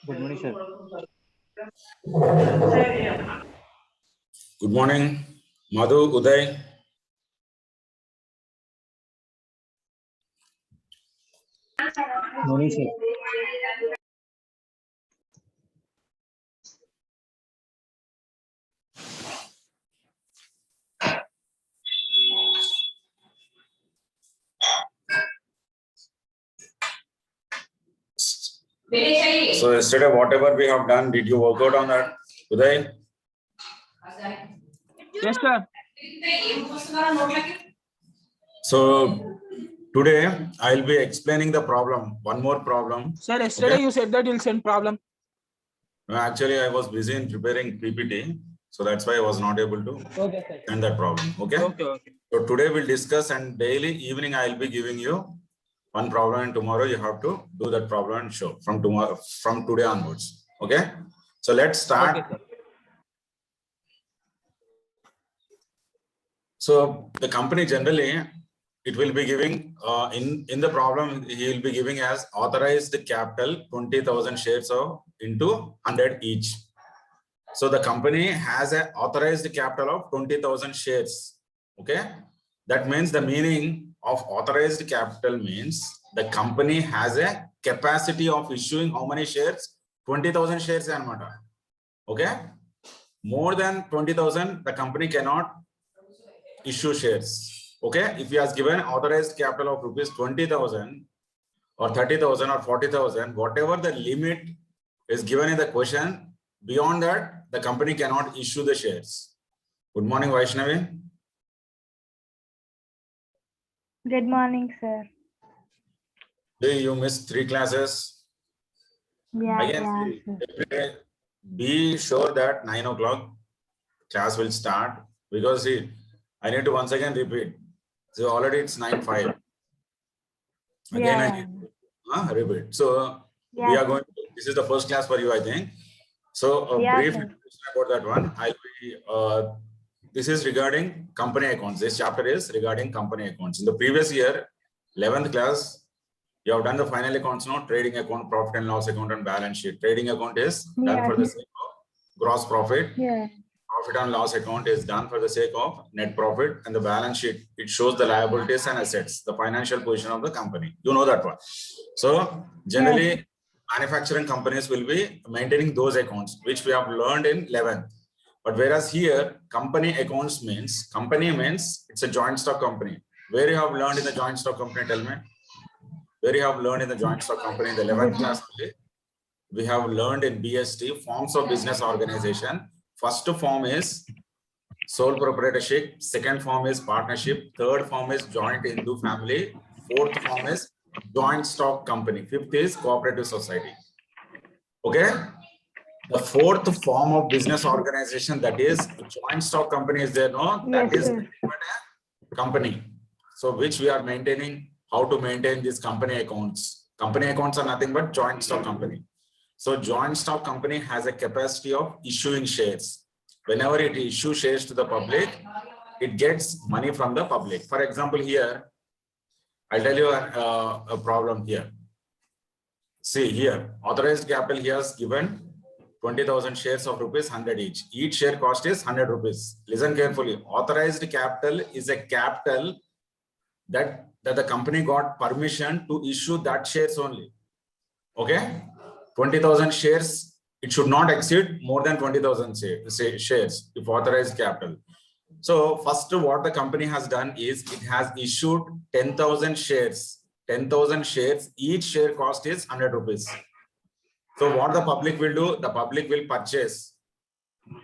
Good morning, sir. Good morning, Madhu, Uday. Morning, sir. So yesterday, whatever we have done, did you work out on that, Uday? Yes, sir. So today I'll be explaining the problem. One more problem. Sir, yesterday you said that you'll send problem. No, actually, I was busy in preparing PPT, so that's why I was not able to end that problem. Okay. Okay. So today we'll discuss, and daily evening I'll be giving you one problem, and tomorrow you have to do that problem and show from tomorrow, from today onwards. Okay. So let's start. Okay, sir. So the company generally, it will be giving in the problem, he will be giving as authorized capital 20,000 shares of into 100 each. So the company has an authorized capital of 20,000 shares. Okay, that means the meaning of authorized capital means the company has a capacity of issuing how many shares? 20,000 shares anamata. Okay, more than 20,000 the company cannot issue shares. Okay, if he has given authorized capital of rupees 20,000 or 30,000 or 40,000, whatever the limit is given in the question. Beyond that, the company cannot issue the shares. Good morning, Vaishnavi. Good morning, sir. You missed 3 classes. Yeah, Again, sir. be sure that 9 o'clock class will start, because see, I need to once again repeat. So already it's 9:05. Again, I Yeah. need to repeat. So we Yeah, are going. This is the first class for you, I think. So a Yeah, brief sir. introduction about that one. This is regarding company accounts. This chapter is regarding company accounts. In the previous year, 11th class, you have done the final accounts, no? Trading account, profit and loss account, and balance sheet. Trading account is done Yeah. for the sake of gross profit. Yeah. Profit and loss account is done for the sake of net profit, and the balance sheet, it shows the liabilities and assets, the financial position of the company. You know that one. So generally, manufacturing companies will be maintaining those accounts, which we have learned in 11th. But whereas here, company accounts means it's a joint stock company. Where you have learned in the joint stock company, tell me. Where you have learned in the joint stock company in the 11th class only. We have learned in BST forms of business organization. First form is sole proprietorship. Second form is partnership. Third form is joint Hindu family. Fourth form is joint stock company. Fifth is cooperative society. Okay. The fourth form of business organization, that is joint stock company, is there, no? That Yes, is sir. a company. So which we are maintaining, how to maintain these company accounts. Company accounts are nothing but joint stock company. So joint stock company has a capacity of issuing shares. Whenever it issues shares to the public, it gets money from the public. For example, here, I'll tell you a problem here. See here, authorized capital, he has given 20,000 shares of rupees 100 each. Each share cost is 100 rupees. Listen carefully. Authorized capital is a capital that the company got permission to issue that shares only. Okay. 20,000 shares, it should not exceed more than 20,000 shares if authorized capital. So first, what the company has done is it has issued 10,000 shares. 10,000 shares, each share cost is 100 rupees. So what the public will do, the public will purchase.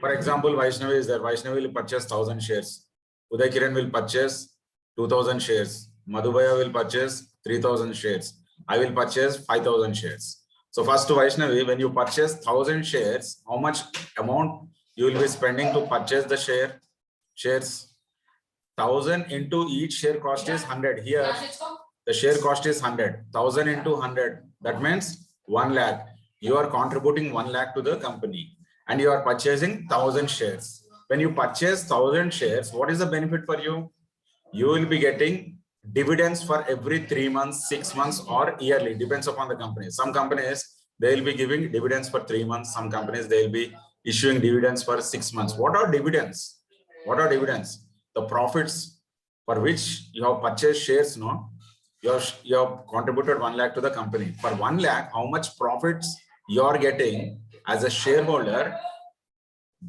For example, Vaishnavi is there. Vaishnavi will purchase 1,000 shares. Uday Kiran will purchase 2,000 shares. Madhubaya will purchase 3,000 shares. I will purchase 5,000 shares. So first, Vaishnavi, when you purchase 1,000 shares, how much amount you will be spending to purchase the shares? 1,000 into each share cost is 100. Here, the share cost is 100. 1,000 into 100. That means 1 lakh. You are contributing 1 lakh to the company, and you are purchasing 1,000 shares. When you purchase 1,000 shares, what is the benefit for you? You will be getting dividends for every 3 months, 6 months, or yearly, depends upon the company. Some companies, they will be giving dividends for 3 months. Some companies, they will be issuing dividends for 6 months. What are dividends? What are dividends? The profits for which you have purchased shares, no? You have contributed 1 lakh to the company. For 1 lakh, how much profits you are getting as a shareholder,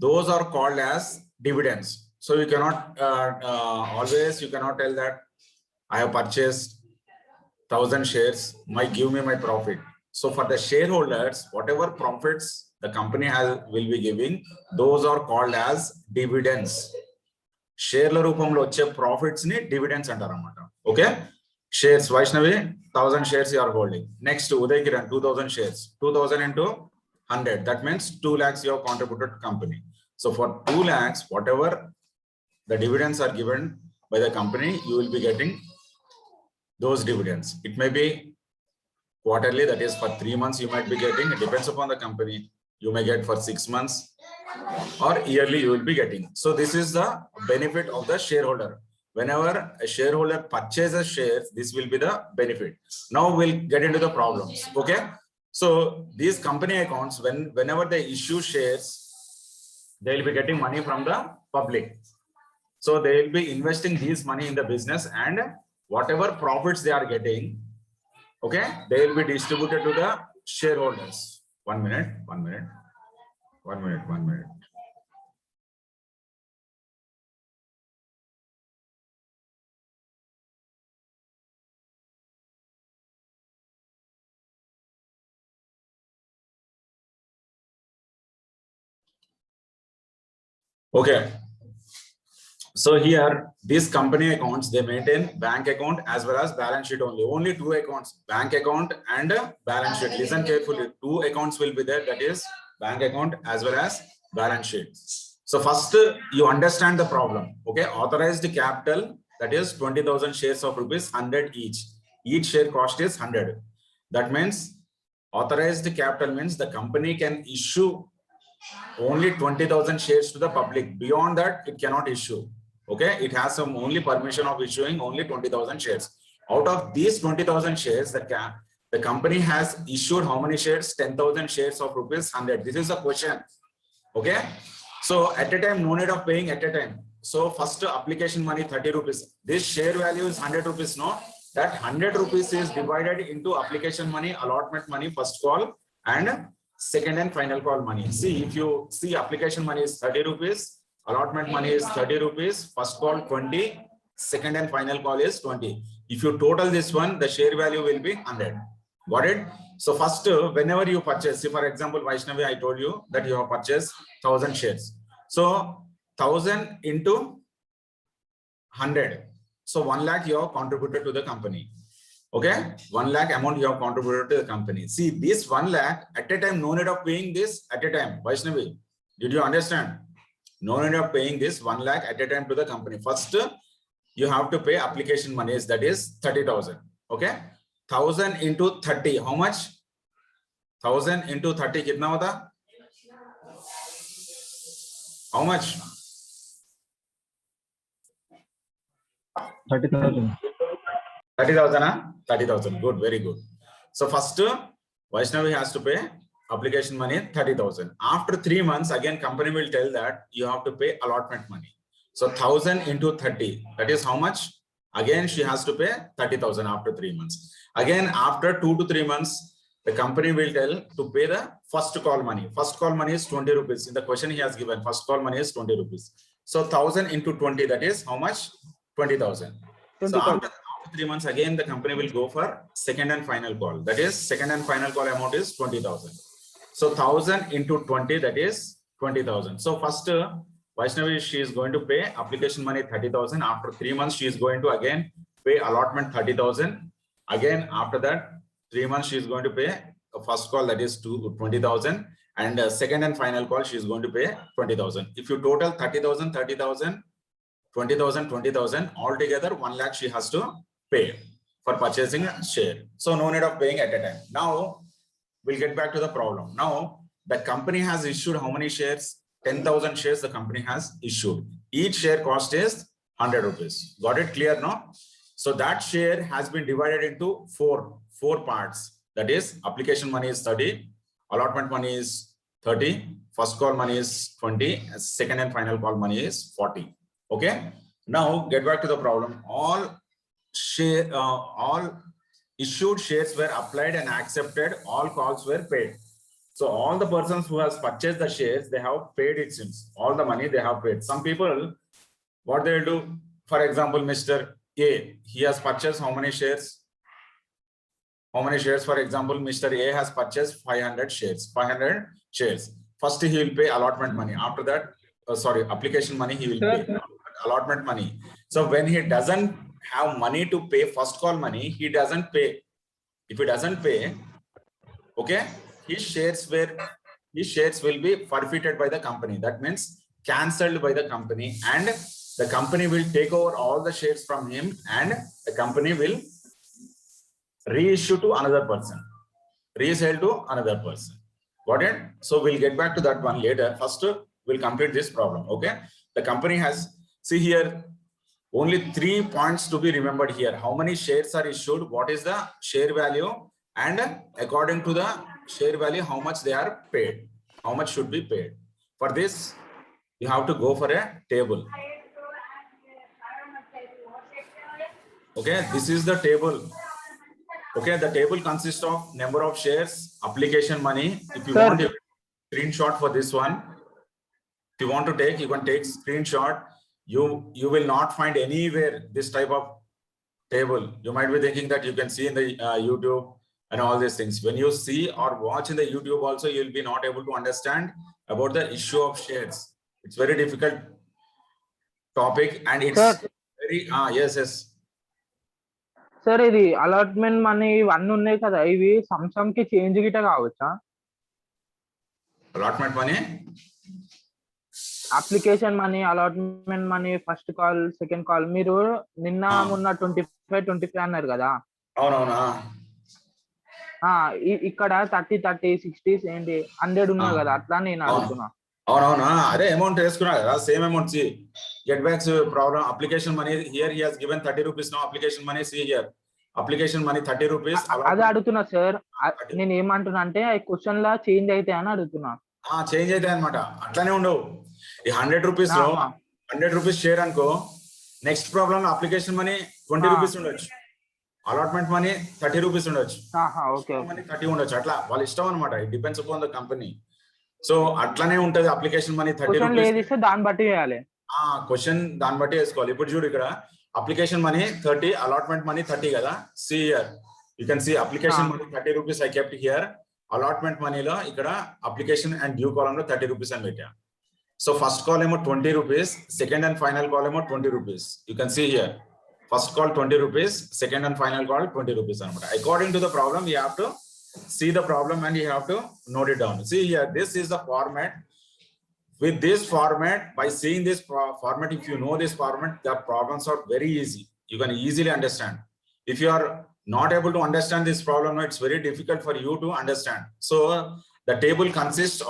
those are called as dividends. So you cannot always, you cannot tell that I have purchased 1,000 shares, might give me my profit. So for the shareholders, whatever profits the company will be giving, those are called as dividends. Share రూపంలో వచ్చే profits ni dividends అంటారన్నమాట. Okay? Shares, Vaishnavi, 1,000 shares you are holding. Next, Uday Kiran, 2,000 shares. 2,000 into 100. That means 2 lakhs you have contributed to company. So for 2 lakhs, whatever the dividends are given by the company, you will be getting those dividends. It may be quarterly, that is for 3 months you might be getting. It depends upon the company. You may get for 6 months, or yearly you will be getting. So this is the benefit of the shareholder. Whenever a shareholder purchases shares, this will be the benefit. Now we'll get into the problems. Okay. So these company accounts, whenever they issue shares, they will be getting money from the public. So they will be investing this money in the business, and whatever profits they are getting, okay, they will be distributed to the shareholders. 1 minute, 1 minute, 1 minute, 1 minute. Okay. So here, these company accounts, they maintain bank account as well as balance sheet only. Only two accounts, bank account and balance sheet. Listen carefully. Two accounts will be there. That is bank account as well as balance sheet. So first, you understand the problem. Okay. Authorized capital, that is 20,000 shares of rupees 100 each. Each share cost is 100. That means authorized capital means the company can issue only 20,000 shares to the public. Beyond that, it cannot issue. Okay, it has some only permission of issuing only 20,000 shares. Out of these 20,000 shares, the company has issued how many shares? 10,000 shares of rupees 100. This is a question. Okay, so at a time, no need of paying at a time. So first application money 30 rupees. This share value is 100 rupees. No, that 100 rupees is divided into application money, allotment money, first call, and second and final call money. See, if you see application money is 30 rupees, allotment money is 30 rupees, first call 20, second and final call is 20. If you total this one, the share value will be 100. Got it? So first, whenever you purchase, see for example, Vaishnavi, I told you that you have purchased 1,000 shares. So 1,000 into 100. So 1 lakh you have contributed to the company. Okay, 1 lakh amount you have contributed to the company. See, this 1 lakh at a time, no need of paying this at a time. Vaishnavi, did you understand? No need of paying this 1 lakh at a time to the company. First, you have to pay application monies, that is 30,000. Okay, 1,000 into 30, how much? 1,000 into 30, kitna hota? How much? 30,000. 30,000, huh? 30,000. Good, very good. So first, Vaishnavi has to pay application money 30,000. After 3 months, again company will tell that you have to pay allotment money. So 1,000 into 30, that is how much? Again, she has to pay 30,000 after 3 months. Again, after 2 to 3 months, the company will tell to pay the first call money. First call money is 20 rupees. In the question he has given, first call money is 20 rupees. So 1,000 into 20, that is how much? 20,000. So after 3 months, again, the company will go for second and final call. That is second and final call amount is 20,000. So 1,000 into 20, that is 20,000. So first, Vaishnavi, she is going to pay application money 30,000. After 3 months, she is going to again pay allotment 30,000. Again, after that, 3 months, she is going to pay a first call, that is 20,000. And second and final call, she is going to pay 20,000. If you total 30,000, 30,000, 20,000, 20,000, altogether 1 lakh she has to pay for purchasing a share. So no need of paying at a time. Now we'll get back to the problem. Now the company has issued how many shares? 10,000 shares the company has issued. Each share cost is 100 rupees. Got it clear now? So that share has been divided into four parts. That is application money is 30, allotment money is 30, first call money is 20, second and final call money is 40. Okay. Now get back to the problem. All issued shares were applied and accepted. All calls were paid. So all the persons who has purchased the shares, they have paid it since. All the money they have paid. Some people, what they will do, for example, Mr. A, he has purchased how many shares? How many shares? For example, Mr. A has purchased 500 shares. 500 shares. First, he will pay allotment money. After that, application money he will pay. Allotment money. So when he doesn't have money to pay first call money, he doesn't pay. If he doesn't pay, okay, his shares will be forfeited by the company. That means cancelled by the company, and the company will take over all the shares from him, and the company will reissue to another person, resell to another person. Got it? So we'll get back to that one later. First, we'll complete this problem. Okay. The company has, see here, only 3 points to be remembered here. How many shares are issued? What is the share value? And according to the share value, how much they are paid? How much should be paid? For this, you have to go for a table. Okay, this is the table. Okay, the table consists of number of shares, application money. If you want to screenshot for this one, if you want to take, you can take screenshot. You will not find anywhere this type of table. You might be thinking that you can see in the YouTube and all these things. When you see or watch in the YouTube also, you'll be not able to understand about the issue of shares. It's very difficult topic and it's Sir. very yes. Sir ఇది allotment money ఇవన్నీ ఉన్నాయి కదా, ఇవి సంసమ్ కి change గిట కావచ్చా? Allotment money. Application money, allotment money, first call, second call, మీరు నిన్న మొన్న 25 అన్నారు కదా. అవునవునా. ఇక్కడ 30, 60, 70, 100 ఉన్నాయి కదా, అట్లా నేను అడుగుతున్నా. అవునవునా, అదే అమౌంట్ వేసుకున్నా కదా, same amount. See get backs problem. Application money here he has given 30 rupees. No application money, see here application money 30 rupees. అదే అడుగుతున్నా సార్. నేను ఏమంటున్నా అంటే క్వశ్చన్ లా చేంజ్ అయితే అని అడుగుతున్నా. చేంజ్ అయితే అన్నమాట, అట్లానే ఉండవు. ఈ 100 rupees లో 100 rupees షేర్ అనుకో, నెక్స్ట్ ప్రాబ్లం లో అప్లికేషన్ మనీ 20 rupees ఉండొచ్చు, అలాట్మెంట్ మనీ 30 rupees ఉండొచ్చు, మనీ 30 ఉండొచ్చు. అట్లా వాళ్ళ ఇష్టం అనమాట. It depends upon the company. So అట్లానే ఉంటది. అప్లికేషన్ మనీ 30 rupees దాన్ని బట్టి వేయాలి. క్వశ్చన్ దాన్ని బట్టి వేసుకోవాలి. ఇప్పుడు చూడు, ఇక్కడ అప్లికేషన్ మనీ 30, అలాట్మెంట్ మనీ 30 కదా. See here you can see application money 30 rupees I kept here. Allotment మనీలో ఇక్కడ అప్లికేషన్ అండ్ డ్యూ కాలమ్ లో 30 rupees అని పెట్టా. సో ఫస్ట్ కాల్ ఏమో 20 rupees, second and final call ఏమో 20 rupees. You can see here first call 20 rupees, second and final call 20 rupees అనమాట. According to the problem you have to see the problem and you have to note it down. See here, this is the format. With this format, by seeing this format, if you know this format, the problems are very easy. You can easily understand. If you are not able to understand this problem, it's very difficult for you to understand. So the table consists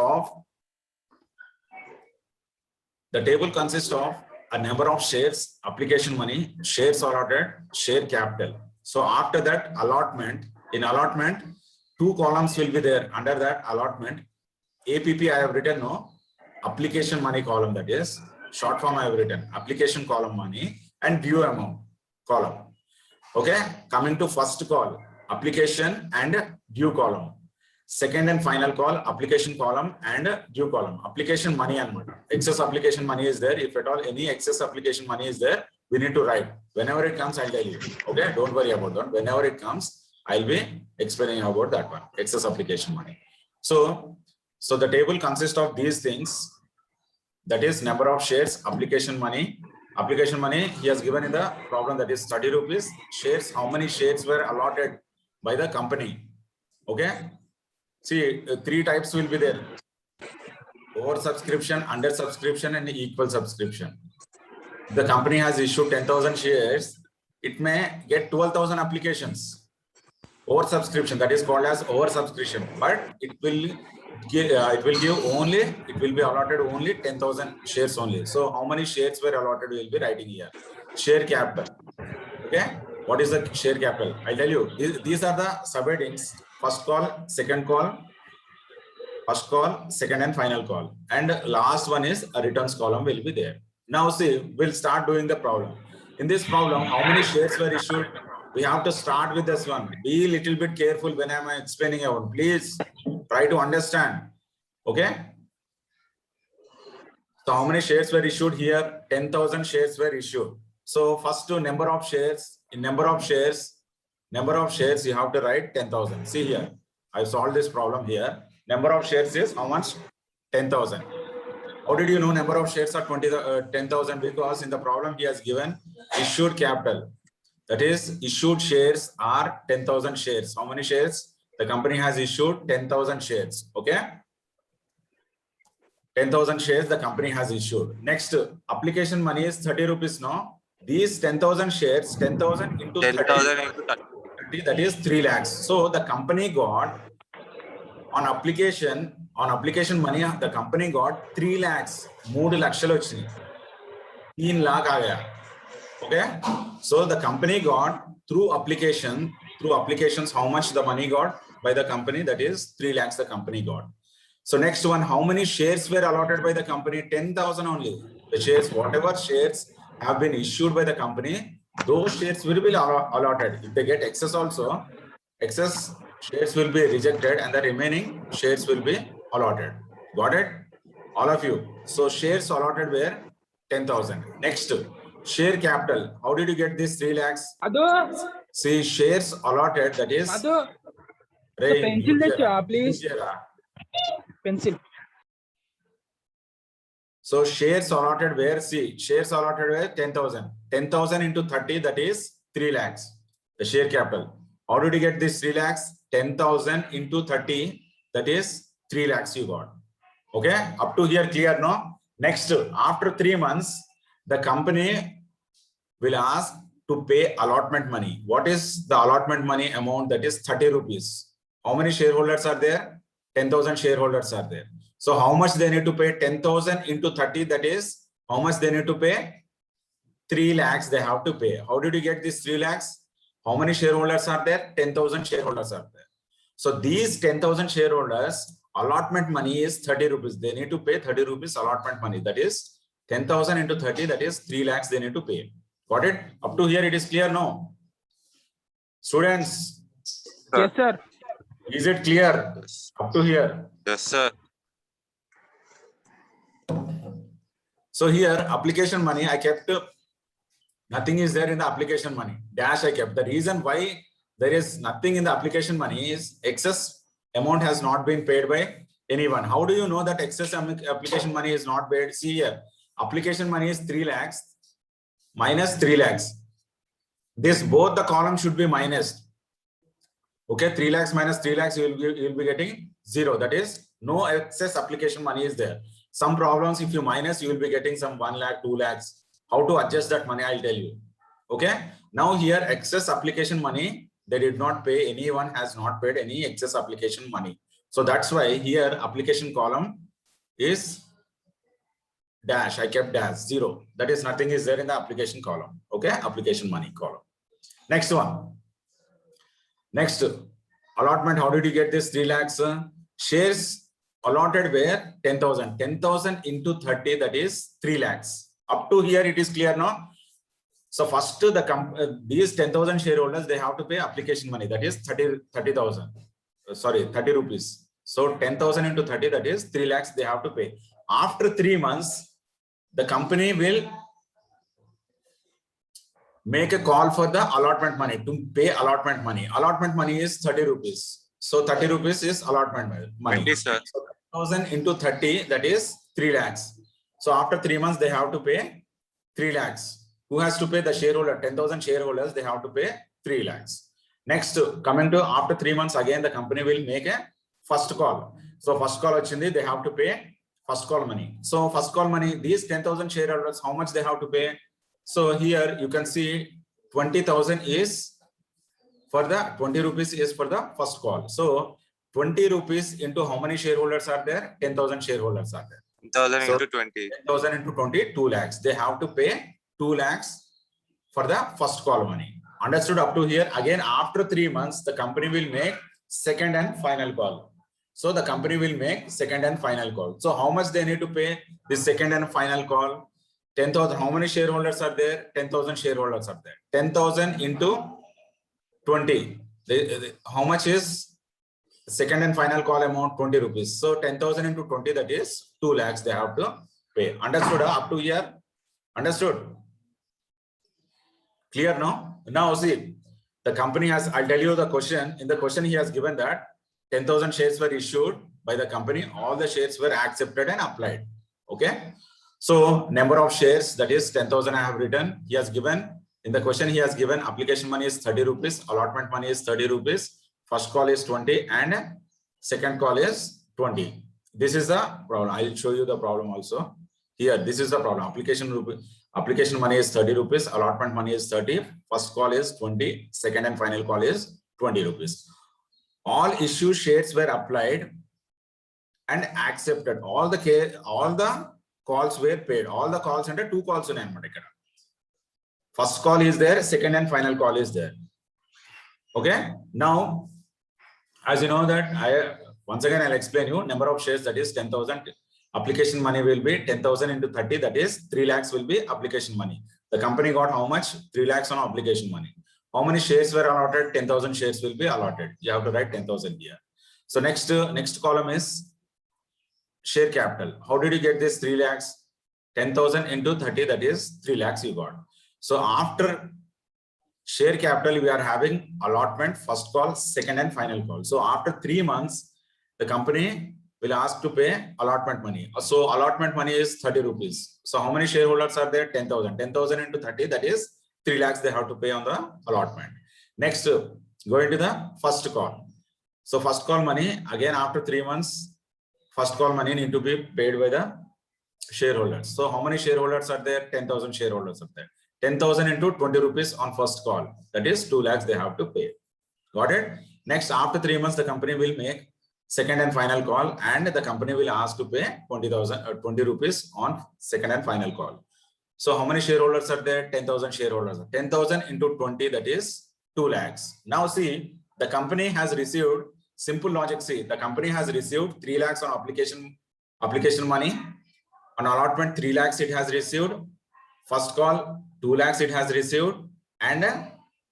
of a number of shares, application money, shares allotted, share capital. So after that, allotment. In allotment, 2 columns will be there. Under that allotment, APP I have written, no, application money column, that is short form I have written, application column money, and due amount column. Okay, coming to first call, application and due column. Second and final call, application column and due column. Application money and excess application money is there. If at all any excess application money is there, we need to write. Whenever it comes, I'll tell you. Okay, don't worry about that. Whenever it comes, I'll be explaining about that one, excess application money. So the table consists of these things. That is number of shares, application money. Application money he has given in the problem, that is 30 rupees. Shares, how many shares were allotted by the company? Okay. See, 3 types will be there: over subscription, under subscription, and equal subscription. The company has issued 10,000 shares. It may get 12,000 applications. Over subscription, that is called as over subscription, but it will be allotted only 10,000 shares only. So how many shares were allotted will be writing here. Share capital. Okay, what is the share capital? I'll tell you. These are the subheadings: first call, second call, first call, second and final call, and last one is a returns column will be there. Now see, we'll start doing the problem. In this problem, how many shares were issued? We have to start with this one. Be a little bit careful when I'm explaining out. Please try to understand. Okay. So how many shares were issued here? 10,000 shares were issued. So first to number of shares. In number of shares, you have to write 10,000. See here, I've solved this problem here. Number of shares is how much? 10,000. How did you know number of shares are 10,000? Because in the problem he has given issued capital. That is, issued shares are 10,000 shares. How many shares? The company has issued 10,000 shares. Okay. 10,000 shares the company has issued. Next, application money is 30 rupees. No, these 10,000 shares, 10,000 into 30, that is 3 lakhs. So the company got on application money, the company got 3 lakhs. 3 lakhs vachini. 3 lakh aa gaya. Okay, so the company got through applications, how much the money got by the company? That is 3 lakhs the company got. So next one, how many shares were allotted by the company? 10,000 only. The shares, whatever shares have been issued by the company, those shares will be allotted. If they get excess also, excess shares will be rejected and the remaining shares will be allotted. Got it? All of you. So shares allotted were 10,000. Next, share capital. How did you get this 3 lakhs? See, shares allotted, that is pencil please. Pencil. So shares allotted where, see, shares allotted where 10,000. 10,000 into 30, that is 3 lakhs, the share capital. How did you get this 3 lakhs? 10,000 into 30, that is 3 lakhs you got. Okay, up to here clear, no? Next, after 3 months, the company will ask to pay allotment money. What is the allotment money amount? That is 30 rupees. How many shareholders are there? 10,000 shareholders are there. So how much they need to pay? 10,000 into 30, that is how much they need to pay? 3 lakhs they have to pay. How did you get this 3 lakhs? How many shareholders are there? 10,000 shareholders are there. So these 10,000 shareholders, allotment money is 30 rupees. They need to pay 30 rupees allotment money. That is 10,000 into 30, that is 3 lakhs they need to pay. Got it? Up to here it is clear, no? Students, Yes, sir. is it clear up to here? Yes, sir. So here application money I kept, nothing is there in the application money, dash I kept. The reason why there is nothing in the application money is excess amount has not been paid by anyone. How do you know that excess application money is not paid? See here, application money is 3 lakhs minus 3 lakhs. This both the columns should be minus. Okay, 3 lakhs minus 3 lakhs, you will be getting 0. That is no excess application money is there. Some problems, if you minus, you will be getting some 1 lakh, 2 lakhs. How to adjust that money, I'll tell you. Okay, now here excess application money, they did not pay, anyone has not paid any excess application money. So that's why here application column is dash, I kept dash 0. That is nothing is there in the application column. Okay, application money column. Next one. Next, allotment. How did you get this 3 lakhs? Shares allotted where 10,000. 10,000 into 30, that is 3 lakhs. Up to here it is clear now. So first these 10,000 shareholders, they have to pay application money, that is 30,000. Sorry, 30 rupees. So 10,000 into 30, that is 3 lakhs they have to pay. After 3 months, the company will make a call for the allotment money, to pay allotment money. Allotment money is 30 rupees. So 30 rupees is allotment money. 20, sir. So 10,000 into 30, that is 3 lakhs. So after 3 months, they have to pay 3 lakhs. Who has to pay? The shareholder. 10,000 shareholders, they have to pay 3 lakhs. Next, coming to after 3 months, again, the company will make a first call. So first call, they have to pay first call money. So first call money, these 10,000 shareholders, how much they have to pay? So here you can see 20,000 is for the 20 rupees is for the first call. So 20 rupees into how many shareholders are there? 10,000 shareholders are there. 10,000 So, into 20. 10,000 into 20, 2 lakhs. They have to pay 2 lakhs for the first call money. Understood up to here? Again, after 3 months, the company will make second and final call. So the company will make second and final call. So how much they need to pay this second and final call? 10,000. How many shareholders are there? 10,000 shareholders are there. 10,000 into 20. How much is second and final call amount? 20 rupees. So 10,000 into 20, that is 2 lakhs they have to pay. Understood up to here? Understood? Clear now? Now see, the company has, I'll tell you the question. In the question he has given that 10,000 shares were issued by the company. All the shares were accepted and applied. Okay. So number of shares, that is 10,000 I have written. He has given, in the question he has given, application money is 30 rupees. Allotment money is 30 rupees. First call is 20 and second call is 20. This is the problem. I'll show you the problem also. Here, this is the problem. Application money is 30 rupees. Allotment money is 30. First call is 20. Second and final call is 20 rupees. All issue shares were applied and accepted. All the calls were paid. All the calls under 2 calls in first call is there. Second and final call is there. Okay. Now, as you know that once again, I'll explain you number of shares, that is 10,000. Application money will be 10,000 into 30, that is 3 lakhs will be application money. The company got how much? 3 lakhs on application money. How many shares were allotted? 10,000 shares will be allotted. You have to write 10,000 here. So next column is share capital. How did you get this 3 lakhs? 10,000 into 30, that is 3 lakhs you got. So after share capital, we are having allotment, first call, second and final call. So after 3 months, the company will ask to pay allotment money. So allotment money is 30 rupees. So how many shareholders are there? 10,000. 10,000 into 30, that is 3 lakhs they have to pay on the allotment. Next, going to the first call. So first call money, again after 3 months, first call money need to be paid by the shareholders. So how many shareholders are there? 10,000 shareholders are there. 10,000 into 20 rupees on first call. That is 2 lakhs they have to pay. Got it? Next, after 3 months, the company will make second and final call, and the company will ask to pay 20,000 or 20 rupees on second and final call. So how many shareholders are there? 10,000 shareholders. 10,000 into 20, that is 2 lakhs. Now see, the company has received, simple logic, see, the company has received 3 lakhs on application money. On allotment, 3 lakhs it has received. First call, 2 lakhs it has received. And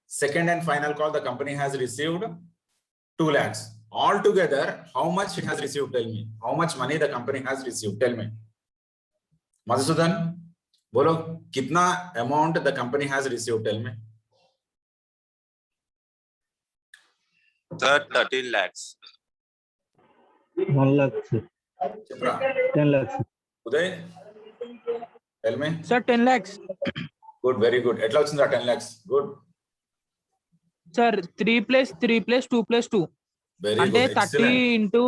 second and final call, the company has received 2 lakhs. Altogether, how much it has received? Tell me. How much money the company has received? Tell me. Madhusudan, bolo, kitna amount the company has received? Tell me. Sir, 13 lakhs. 1 lakh, sir. 10 lakhs. Uday, tell me. Sir, 10 lakhs. Good, very good. Etla vachindi 10 lakhs. Good. Sir, 3 plus 3 plus 2 plus 2. Very Ante good. 30 Excellent. into.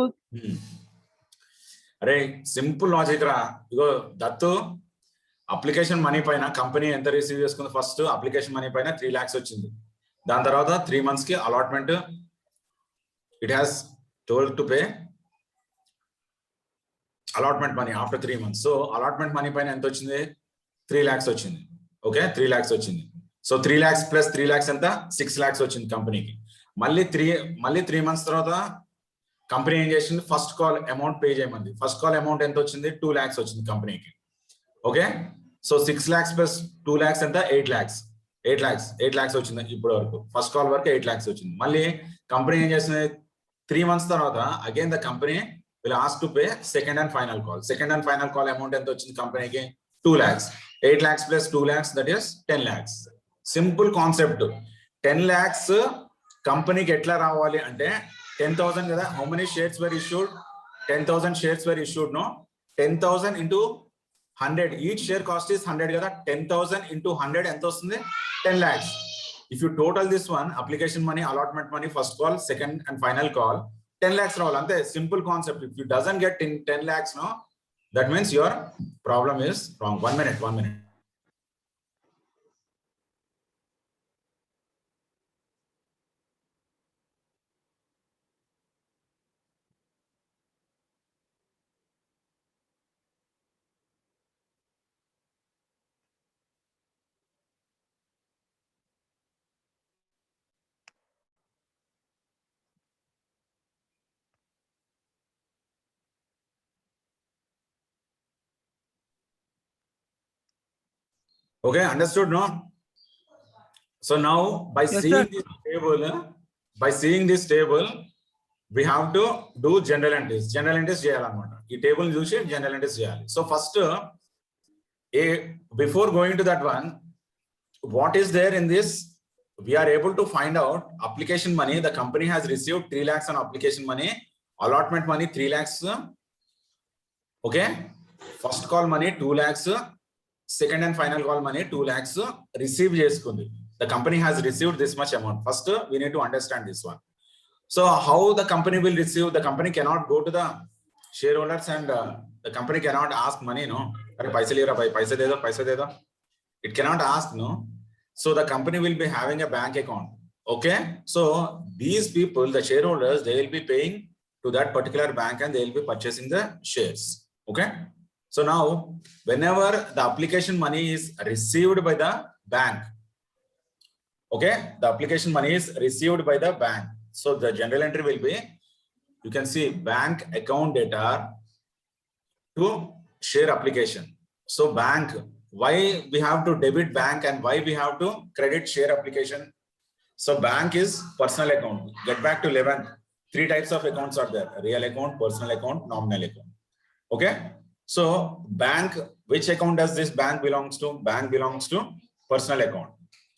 Arey, simple logic ra. Igo dattu application money paina company enta receive cheskundi first application money paina 3 lakhs vachindi. Dan tarvata 3 months ki allotment it has told to pay allotment money after 3 months. So allotment money paina enta vachindi? 3 lakhs vachindi. Okay, 3 lakhs vachindi. So 3 lakhs plus 3 lakhs enta 6 lakhs vachindi company ki. Malli 3 months tarvata company ఏం చేసింది? First call amount pay చేయమంది. First call amount ఎంత వచ్చింది? 2 lakhs వచ్చింది కంపెనీకి. Okay, so 6 lakhs plus 2 lakhs ఎంత? 8 lakhs. 8 lakhs వచ్చింది ఇప్పటి వరకు. ఫస్ట్ కాల్ వరకు 8 lakhs వచ్చింది. మళ్ళీ కంపెనీ ఏం చేసింది? 3 months తర్వాత again the company will ask to pay second and final call. Second and final call amount ఎంత వచ్చింది కంపెనీకి? 2 lakhs. 8 lakhs plus 2 lakhs, that is 10 lakhs. Simple concept. 10 lakhs కంపెనీకి ఎట్లా రావాలి అంటే 10,000 కదా. How many shares were issued? 10,000 shares were issued, no? 10,000 into 100. Each share cost is 100 కదా. 10,000 into 100 ఎంత వస్తుంది? 10 lakhs. If you total this one, application money, allotment money, first call, second and final call, 10 lakhs రావాలి అంతే. Simple concept. If you doesn't get 10 lakhs, no, that means your problem is wrong. 1 minute. Okay, understood, no? So now by Yes, seeing sir. this table, we have to do general entries. General entries చేయాలన్నమాట. ఈ table చూసి general entries చేయాలి. So first, before going to that one, what is there in this? We are able to find out application money. The company has received 3 lakhs on application money, allotment money 3 lakhs. Okay, first call money 2 lakhs. Second and final call money 2 lakhs receive చేసుకుంది. The company has received this much amount. First, we need to understand this one. So how the company will receive? The company cannot go to the shareholders and the company cannot ask money, no? Arey paisa lera bhai, paisa de do. It cannot ask, no? So the company will be having a bank account. Okay, so these people, the shareholders, they will be paying to that particular bank and they will be purchasing the shares. Okay, so now whenever the application money is received by the bank, okay, the application money is received by the bank. So the general entry will be, you can see bank account data to share application. So bank, why we have to debit bank and why we have to credit share application? So bank is personal account. Get back to 11. 3 types of accounts are there: real account, personal account, nominal account. Okay, so bank, which account does this bank belongs to? Bank belongs to personal account.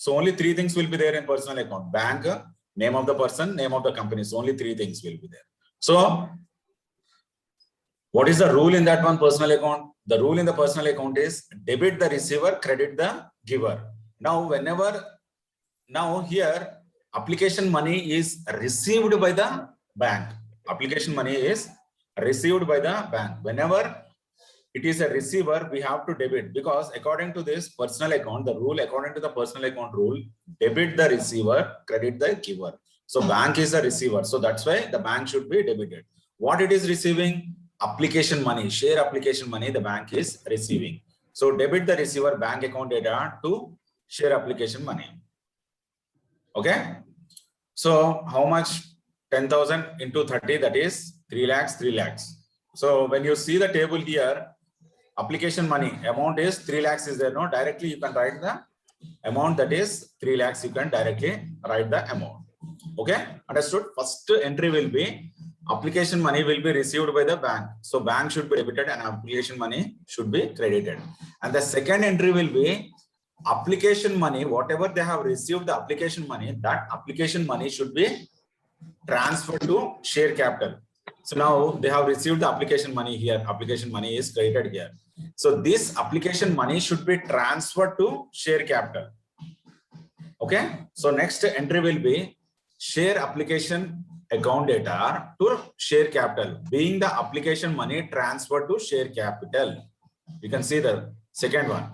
So only 3 things will be there in personal account: bank, name of the person, name of the company. So only 3 things will be there. So What is the rule in that one personal account? The rule in the personal account is debit the receiver, credit the giver. Now, now here, application money is received by the bank. Application money is received by the bank. Whenever it is a receiver, we have to debit, because according to this personal account, the rule according to the personal account rule, debit the receiver, credit the giver. So bank is the receiver. So that's why the bank should be debited. What it is receiving? Application money, share application money the bank is receiving. So debit the receiver bank account data to share application money. Okay. So how much? 10,000 into 30, that is 3 lakhs, 3 lakhs. So when you see the table here, application money amount is 3 lakhs is there. No, directly you can write the amount, that is 3 lakhs. You can directly write the amount. Okay, understood? First entry will be application money will be received by the bank. So bank should be debited and application money should be credited. And the second entry will be application money, whatever they have received the application money, that application money should be transferred to share capital. So now they have received the application money here. Application money is credited here. So this application money should be transferred to share capital. Okay. So next entry will be share application account data to share capital, being the application money transferred to share capital. You can see the second one.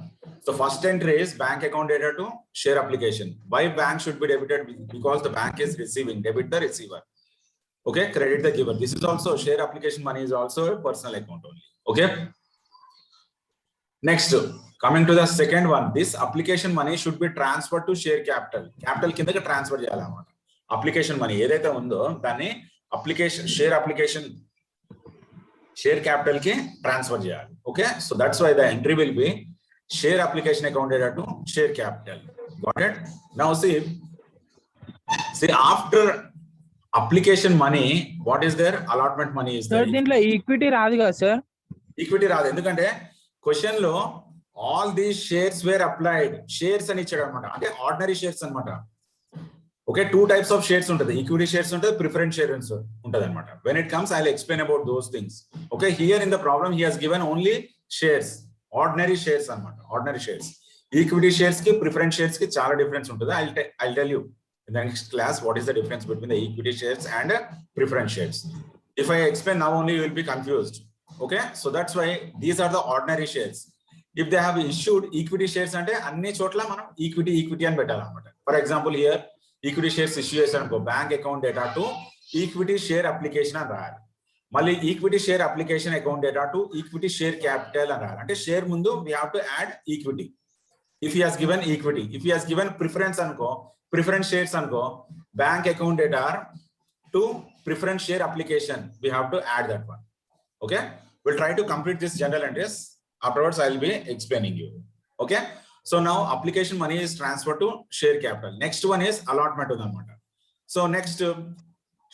So first entry is bank account data to share application. Why bank should be debited? Because the bank is receiving, debit the receiver. Okay, credit the giver. This is also share application money is also a personal account only. Okay. Next, coming to the second one, this application money should be transferred to share capital. Capital కిందకి transfer చేయాలన్నమాట. Application money ఏదైతే ఉందో దాన్ని application share capital కి transfer చేయాలి. Okay, so that's why the entry will be share application account data to share capital. Got it? Now see after application money, what is there? Allotment money is there. దీంట్లో equity రాదు కదా sir? Equity రాదు, ఎందుకంటే question లో all these shares were applied. Shares అని ఇచ్చాడు అనమాట, అంటే ఆర్డినరీ షేర్స్ అనమాట. ఓకే, 2 types of షేర్స్ ఉంటుంది, ఈక్విటీ షేర్స్ ఉంటుంది, ప్రిఫరెన్స్ షేర్స్ ఉంటుంది అనమాట. When it comes I will explain about those things. Okay, here in the problem he has given only shares, ordinary shares అనమాట. Ordinary shares, equity shares కి preference shares కి చాలా difference ఉంటుంది. I tell you in the next class what is the difference between the equity shares and preference shares. If I explain now only you will be confused. Okay, so that's why these are the ordinary shares. If they have issued equity shares ante anni chotla manam equity అని పెట్టాలన్నమాట. For example here equity shares issue చేసానుకో, bank account data to equity share application అని రాయాలి. మళ్ళీ equity share application account data to equity share capital అని రాయాలి. అంటే share ముందు we have to add equity. If he has given equity, if he has given preference అనుకో, preference shares అనుకో, bank account data to preference share application, we have to add that one. Okay, we'll try to complete this general entries. Afterwards I will be explaining you. Okay, so now application money is transferred to share capital. Next one is allotment unamata. So next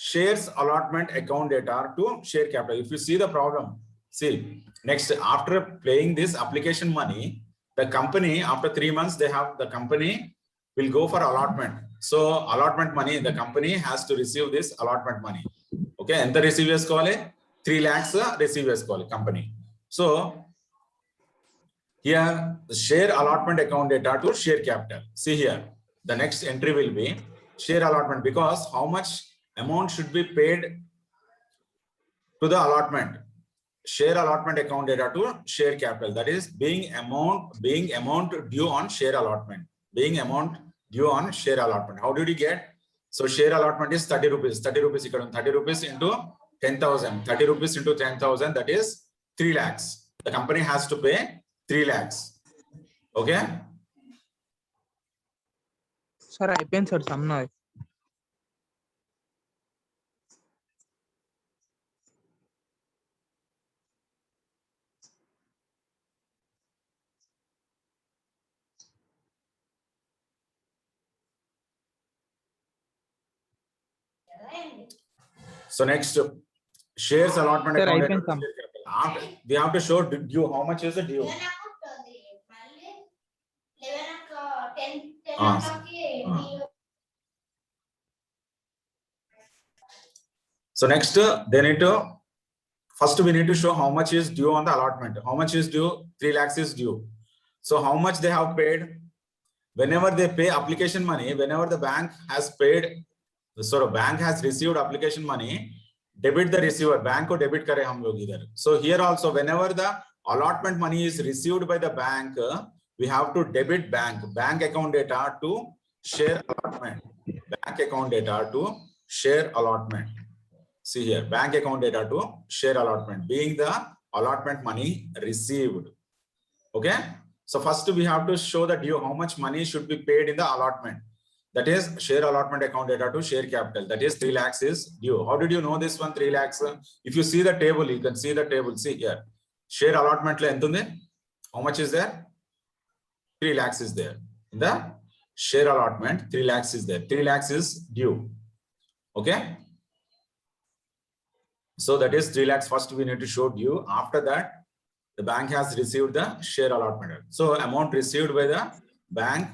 shares allotment account data to share capital. If you see the problem, see next after paying this application money, the company after 3 months the company will go for allotment. So allotment money, the company has to receive this allotment money. Okay, and the receivers call it 3 lakhs receivers call it company. So here the share allotment account data to share capital. See here the next entry will be share allotment, because how much amount should be paid to the allotment. Share allotment account data to share capital, that is being amount due on share allotment. Being amount due on share allotment. How did you get? So share allotment is 30 rupees. 30 rupees, 30 rupees into 10,000. 30 rupees into 10,000, that is 3 lakhs. The company has to pay 3 lakhs. Okay. Sir, అయిపోయింది sir some నాది. So next shares allotment Sir, account అయిపోయింది data to some. share capital. We have to show due. How much is the due? So next they need to First, we need to show how much is due on the allotment. How much is due? 3 lakhs is due. So how much they have paid? Whenever they pay application money, whenever the bank has paid, so bank has received application money, debit the receiver. Bank ko debit kare hum log idhar. So here also, whenever the allotment money is received by the bank, we have to debit bank account data to share allotment. Bank account data to share allotment. See here, bank account data to share allotment, being the allotment money received. Okay. So first we have to show the due, how much money should be paid in the allotment. That is share allotment account data to share capital. That is 3 lakhs is due. How did you know this one 3 lakhs? If you see the table, you can see the table. See here, share allotment le entundi? How much is there? 3 lakhs is there. In the share allotment, 3 lakhs is there. 3 lakhs is due. Okay. So that is 3 lakhs. First we need to show due. After that, the bank has received the share allotment. So amount received by the bank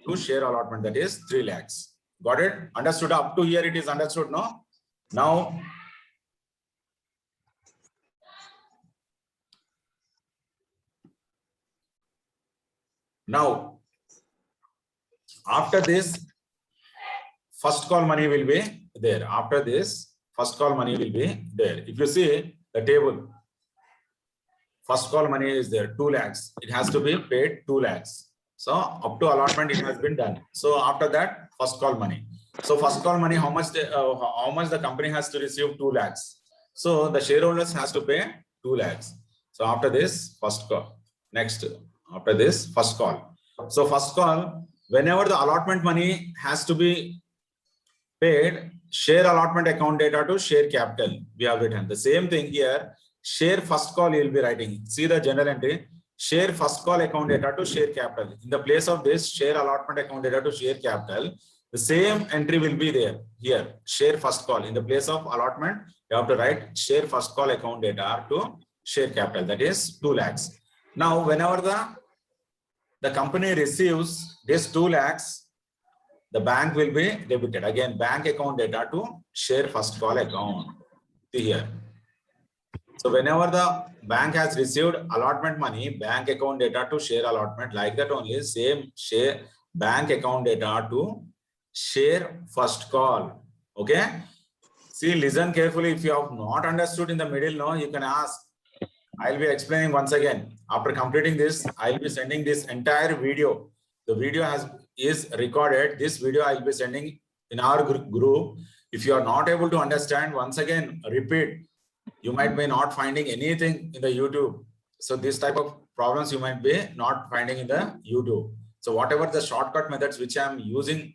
to share allotment, that is 3 lakhs. Got it? Understood? Up to here it is understood, no? Now, after this, first call money will be there. After this, first call money will be there. If you see the table, first call money is there, 2 lakhs. It has to be paid 2 lakhs. So up to allotment, it has been done. So after that, first call money. So first call money, how much the company has to receive? 2 lakhs. So the shareholders has to pay 2 lakhs. So after this, first call. Next, after this, first call. So first call, whenever the allotment money has to be paid, share allotment account data to share capital. We have written the same thing here. Share first call you will be writing. See the general entry. Share first call account data to share capital. In the place of this, share allotment account data to share capital, the same entry will be there. Here, share first call. In the place of allotment, you have to write share first call account data to share capital. That is 2 lakhs. Now, whenever the company receives this 2 lakhs, the bank will be debited. Again, bank account data to share first call account. See here. So whenever the bank has received allotment money, bank account data to share allotment, like that only, same share bank account data to share first call. Okay. See, listen carefully. If you have not understood in the middle, no, you can ask. I'll be explaining once again. After completing this, I'll be sending this entire video. The video is recorded. This video I'll be sending in our group. If you are not able to understand, once again, repeat. You might be not finding anything in the YouTube. So this type of problems you might be not finding in the YouTube. So whatever the shortcut methods which I'm using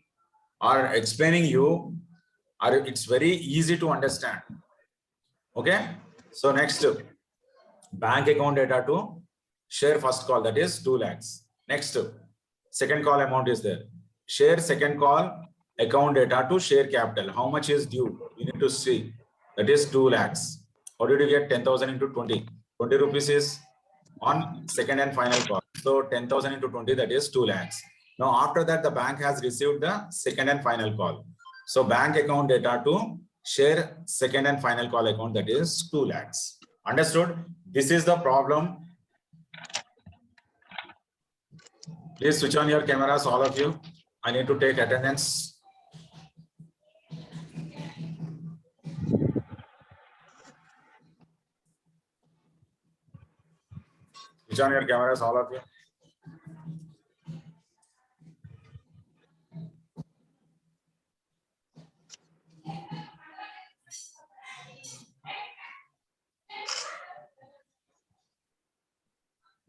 or explaining you, it's very easy to understand. Okay. So next, bank account data to share first call, that is 2 lakhs. Next, second call amount is there. Share second call account data to share capital. How much is due? We need to see. That is 2 lakhs. How did you get 10,000 into 20? 20 rupees is on second and final call. So 10,000 into 20, that is 2 lakhs. Now after that, the bank has received the second and final call. So bank account data to share second and final call account, that is 2 lakhs. Understood? This is the problem. Please switch on your cameras, all of you. I need to take attendance. Switch on your cameras, all of you.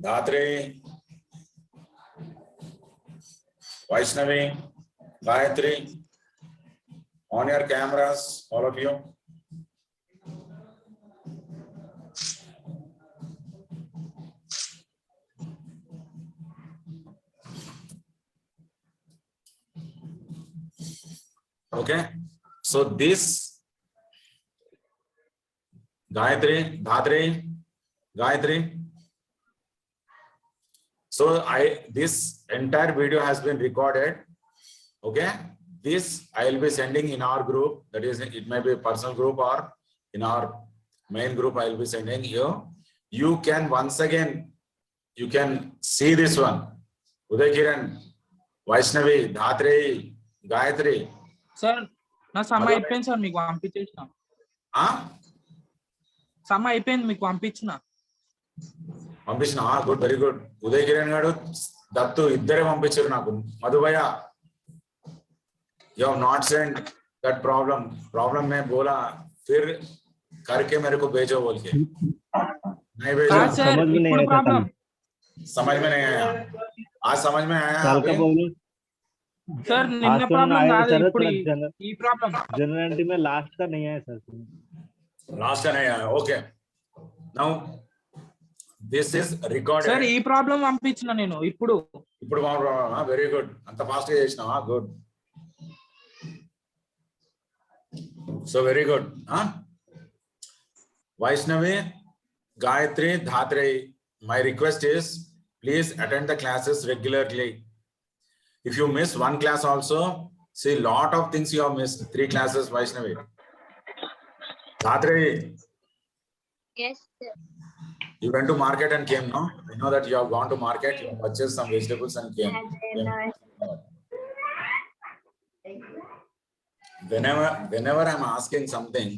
Dhatri, Vaishnavi, Gayatri, on your cameras, all of you. Okay, so this Gayatri, Dhatri, Gayatri. So this entire video has been recorded. Okay, this I will be sending in our group. That is, it may be a personal group or in our main group I will be sending you. You can once again, you can see this one. Uday Kiran, Vaishnavi, Dhatre, Gayatri. Sir నా సమ Madhu- అయిపోయింది sir, మీకు పంపించేసిన. Huh? సమ అయిపోయింది, మీకు పంపించిన. పంపించిన good, very good. Uday Kiran garu, Dattu ఇద్దరే పంపించారు నాకు. మధుభయ్య, you have not send that problem में बोला फिर करके मेरे को भेजो बोल के नहीं भेजा. हाँ, सर, समझ में नहीं ఇప్పుడు आया था problem. समझ में नहीं आया. आज समझ में आया. कल का अभी? प्रॉब्लम సార్ నిన్న आज तो ప్రాబ్లం आया కాదు, सर, ఇప్పుడు थोड़ा ఈ ప్రాబ్లం. जनरलिटी में लास्ट का नहीं आया सर. लास्ट नहीं आया. Okay, now this is sir recorded. ఈ ప్రాబ్లం పంపించిన నేను ఇప్పుడు. ఇప్పుడు వెరీ గుడ్. అంత ఫాస్ట్ గా చేసినావా? Good. So very good. Vaishnavi, Gayatri, Dhatre, my request is please attend the classes regularly. If you miss one class also, see lot of things you have missed. 3 classes, Vaishnavi. Dhatre, Yes, sir. you went to market and came, no? I know that you have gone to market, you purchased some vegetables and came. Whenever I'm asking something,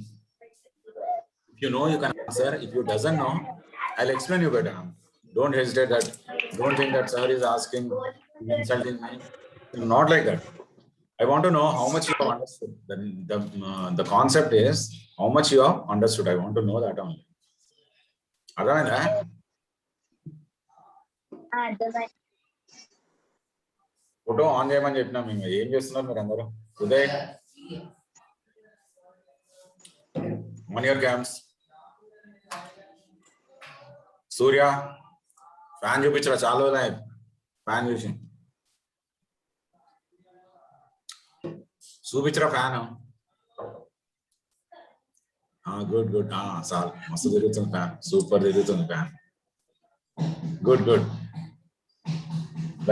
if you know, you can answer. If you doesn't know, I'll explain you better. Don't hesitate that. Don't think that sir is asking, insulting me. Not like that. I want to know how much you have understood. The concept is how much you have understood. I want to know that only. అర్థమైందా? Photo on చేయమని చెప్పినా మేము. ఏం చేస్తున్నారు మీరు అందరూ? Uday, on your cams. Surya, fan చూపించరా? చాలా రోజులు ఫ్యాన్ చూసి చూపించరా ఫ్యాన్. Good good. చాలు, మస్తు తిరుగుతుంది ఫ్యాన్. సూపర్ తిరుగుతుంది ఫ్యాన్. Good good.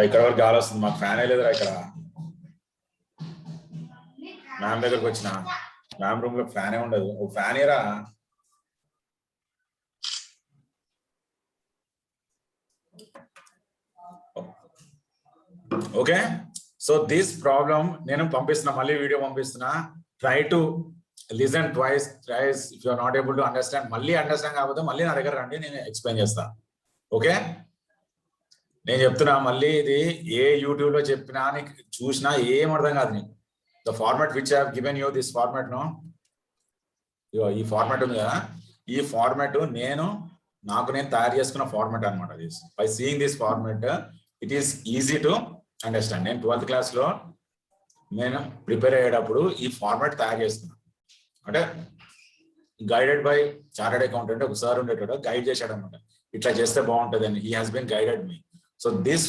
ఇక్కడ వరకు గాలి వస్తుంది. మాకు ఫ్యాన్ లేదురా ఇక్కడ. మ్యామ్ దగ్గరకు వచ్చిన మ్యామ్ రూమ్ లో ఫ్యానే ఉండదు. ఓ ఫ్యాన్ ఏరా. ఓకే, సో దిస్ ప్రాబ్లం నేను పంపిస్తున్నా, మళ్ళీ వీడియో పంపిస్తున్నా. Try to listen twice if you are not able to understand. మళ్ళీ అండర్స్టాండ్ కాకపోతే మళ్ళీ నా దగ్గర రండి, నేను ఎక్స్ప్లెయిన్ చేస్తా. ఓకే, నేను చెప్తున్నా మళ్ళీ, ఇది ఏ యూట్యూబ్ లో చెప్పినా నీకు చూసినా ఏం అర్థం కాదు నీకు. The format which I have given you, this format no, ఈ ఫార్మాట్ ఉంది కదా, ఈ ఫార్మాట్ నాకు నేను తయారు చేసుకున్న ఫార్మాట్ అనమాట. By seeing this format it is easy to understand. నేను 12th క్లాస్ లో నేను ప్రిపేర్ అయ్యేటప్పుడు ఈ ఫార్మాట్ తయారు చేస్తున్నాను. అంటే గైడెడ్ బై చార్టెడ్ అకౌంటెంట్ ఒక సార్ ఉండేటోడు, గైడ్ చేశాడు అనమాట. ఇట్లా చేస్తే బాగుంటుంది అని. He has been guided me. So this